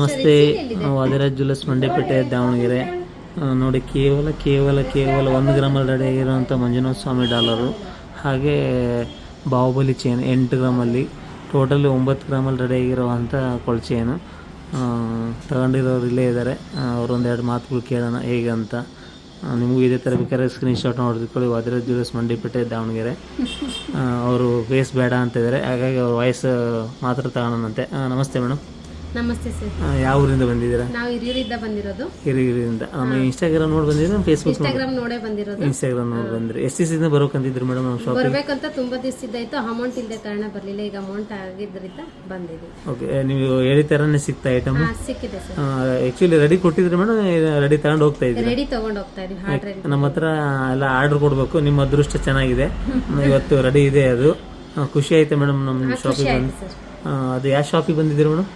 ನಮಸ್ತೆ, ವಾದಿರಾಜ್ ಜ್ಯುವೆಲ್ಲರ್ಸ್ ಮಂಡ್ಯಪೇಟೆ ದಾವಣಗೆರೆ. ನೋಡಿ, ಕೇವಲ 1 ಗ್ರಾಮಲ್ಲಿ ರೆಡಿ ಆಗಿರುವಂಥ ಮಂಜುನಾಥ ಸ್ವಾಮಿ ಡಾಲರು, ಹಾಗೆ ಬಾಹುಬಲಿ ಚೈನ್ 8 ಗ್ರಾಮಲ್ಲಿ, ಟೋಟಲಿ 9 ಗ್ರಾಮಲ್ಲಿ ರೆಡಿ ಆಗಿರುವಂಥ ಕೊಳ್ ಚೈನು. ತಗೊಂಡಿರೋರು ಇಲ್ಲೇ ಇದ್ದಾರೆ, ಅವರೊಂದೆರಡು ಮಾತುಗಳು ಕೇಳೋಣ ಹೇಗೆ ಅಂತ. ನಿಮಗೂ ಇದೇ ಥರ ಬೇಕಾದ್ರೆ ಸ್ಕ್ರೀನ್ಶಾಟ್ ನೋಡಿಕೊಳ್ಳಿ. ವಾದಿರಾಜ್ ಜ್ಯುವೆಲ್ಲರ್ಸ್ ಮಂಡ್ಯಪೇಟೆ ದಾವಣಗೆರೆ. ಅವರು ಫೇಸ್ ಬೇಡ ಅಂತಿದ್ದಾರೆ, ಹಾಗಾಗಿ ಅವ್ರ ವಾಯ್ಸ್ ಮಾತ್ರ ತಗೋಣಂತೆ. ನಮಸ್ತೆ ಮೇಡಮ್. ನಮಸ್ತೆ ಸರ್. ಯಾವ ಊರಿಂದ ಬಂದಿದ್ದೀರಾ? ನಾವು ಹಿರಿಯೂರಿಂದ ಬಂದಿರೋದು. ಹಿರಿಯೂರಿಂದ. ಆಮೇಲೆ ಇನ್ಸ್ಟಾಗ್ರಾಮ್ ನೋಡಿ ಬಂದಿದ್ದೀರಾ? ಫೇಸ್ಬುಕ್ ಇನ್ಸ್ಟಾಗ್ರಾಮ್ ನೋಡೇ ಬಂದಿರೋದು. ಇನ್ಸ್ಟಾಗ್ರಾಮ್ ನೋಡಿ ಬಂದ್ರಿ. ಎಷ್ಟು ದಿವಸದಿಂದ ಬರೋಕಂತಿದ್ರು ಮೇಡಮ್ ನಮ್ಮ ಶಾಪ್? ಬರ್ಬೇಕಂತ ತುಂಬಾ ದಿವಸದಿಂದ ಇತ್ತು, ಅಮೌಂಟ್ ಇಲ್ಲದೆ ಕಾರಣ ಬರಲಿಲ್ಲ. ಈಗ ಅಮೌಂಟ್ ಆಗಿದ್ದರಿಂದ ಬಂದಿದ್ದೀವಿ. ಓಕೆ, ನೀವು ಹೇಳಿ ಥರನೇ ಸಿಗ್ತಾ ಐಟಮ್? ಸಿಕ್ಕಿದೆ ಸರ್. ಆ್ಯಕ್ಚುಲಿ ರೆಡಿ ಕೊಟ್ಟಿದ್ರಿ ಮೇಡಮ್, ರೆಡಿ ತಗೊಂಡು ಹೋಗ್ತಾ ಇದ್ದೀವಿ? ರೆಡಿ ತಗೊಂಡು ಹೋಗ್ತಾ ಇದೀವಿ. ಆರ್ಡರ್ ನಮ್ಮ ಹತ್ರ ಎಲ್ಲ ಆರ್ಡರ್ ಕೊಡಬೇಕು. ನಿಮ್ಮ ಅದೃಷ್ಟ ಚೆನ್ನಾಗಿದೆ, ಇವತ್ತು ರೆಡಿ ಇದೆ. ಅದು ಖುಷಿ ಆಯ್ತು ಮೇಡಮ್ ನಮ್ಮ ಶಾಪಿಗೆ ಬಂದು. ಅದು ಯಾವ ಶಾಪಿಗೆ ಬಂದಿದ್ದೀರಿ ಮೇಡಮ್?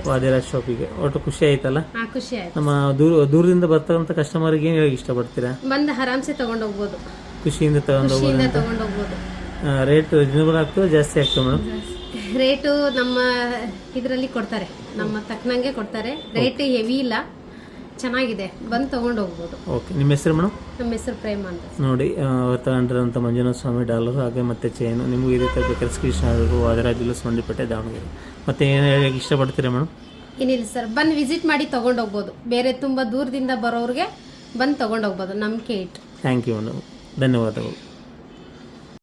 ವಾದಿರಾಜ್ ಶಾಪಿಗೆ. ಒಟ್ಟು ಖುಷಿ ಆಯ್ತಲ್ಲ? ಖುಷಿ ಆಯ್ತು. ನಮ್ಮ ದೂರದಿಂದ ಬರ್ತಕ್ಕಂಥ ಕಸ್ಟಮರ್ಗೆ ಏನು ಹೇಳಿ ಇಷ್ಟಪಡ್ತೀರಾ? ಬಂದು ಆರಾಮ್ಸೆ ತಗೊಂಡು ಹೋಗ್ಬೋದು, ಖುಷಿಯಿಂದ ತಗೊಂಡು ಹೋಗ್ಬೋದು. ರೇಟ್ ರೀಸನಬಲ್ ಆಗ್ತದೆ, ಜಾಸ್ತಿ ಆಗ್ತದೆ ಮೇಡಮ್? ರೇಟು ನಮ್ಮ ಇದರಲ್ಲಿ ಕೊಡ್ತಾರೆ, ನಮ್ಮ ತಕ್ಕನಂಗೆ ಕೊಡ್ತಾರೆ. ರೇಟ್ ಹೆವಿ ಇಲ್ಲ, ಚೆನ್ನಾಗಿದೆ, ಬಂದು ತಗೊಂಡು ಹೋಗ್ಬೋದು. ಓಕೆ, ನಿಮ್ಮ ಹೆಸರು ಮೇಡಮ್? ನಮ್ಮ ಹೆಸರು ಪ್ರೇಮ ಅಂತ. ನೋಡಿ, ತಗೊಂಡಿರೋಂಥ ಮಂಜುನಾಥ ಸ್ವಾಮಿ ಡಾಲರ್, ಹಾಗೆ ಮತ್ತೆ ಚೈನು. ನಿಮಗೂ ಇದೇ ಥರ ಬೇಕಾದ್ರೆ ಸ್ಕ್ರೀನ್ ಆಗಬೇಕು. ವಾದಿರಾಜ್ ಜ್ಯುವೆಲ್ಲರ್ಸ್ ಮಂಡ್ಯಪೇಟೆ ದಾವಣಗೆರೆ. ಮತ್ತೆ ಏನು ಹೇಳಕ್ಕೆ ಇಷ್ಟಪಡ್ತೀರಾ ಮೇಡಮ್? ಏನಿಲ್ಲ ಸರ್, ಬಂದು ವಿಸಿಟ್ ಮಾಡಿ ತಗೊಂಡು ಹೋಗ್ಬೋದು. ಬೇರೆ ತುಂಬ ದೂರದಿಂದ ಬರೋರಿಗೆ ಬಂದು ತಗೊಂಡು ಹೋಗ್ಬೋದು, ನಂಬಿಕೆ ಇಟ್ಟು. ಥ್ಯಾಂಕ್ ಯು ಮೇಡಮ್, ಧನ್ಯವಾದಗಳು.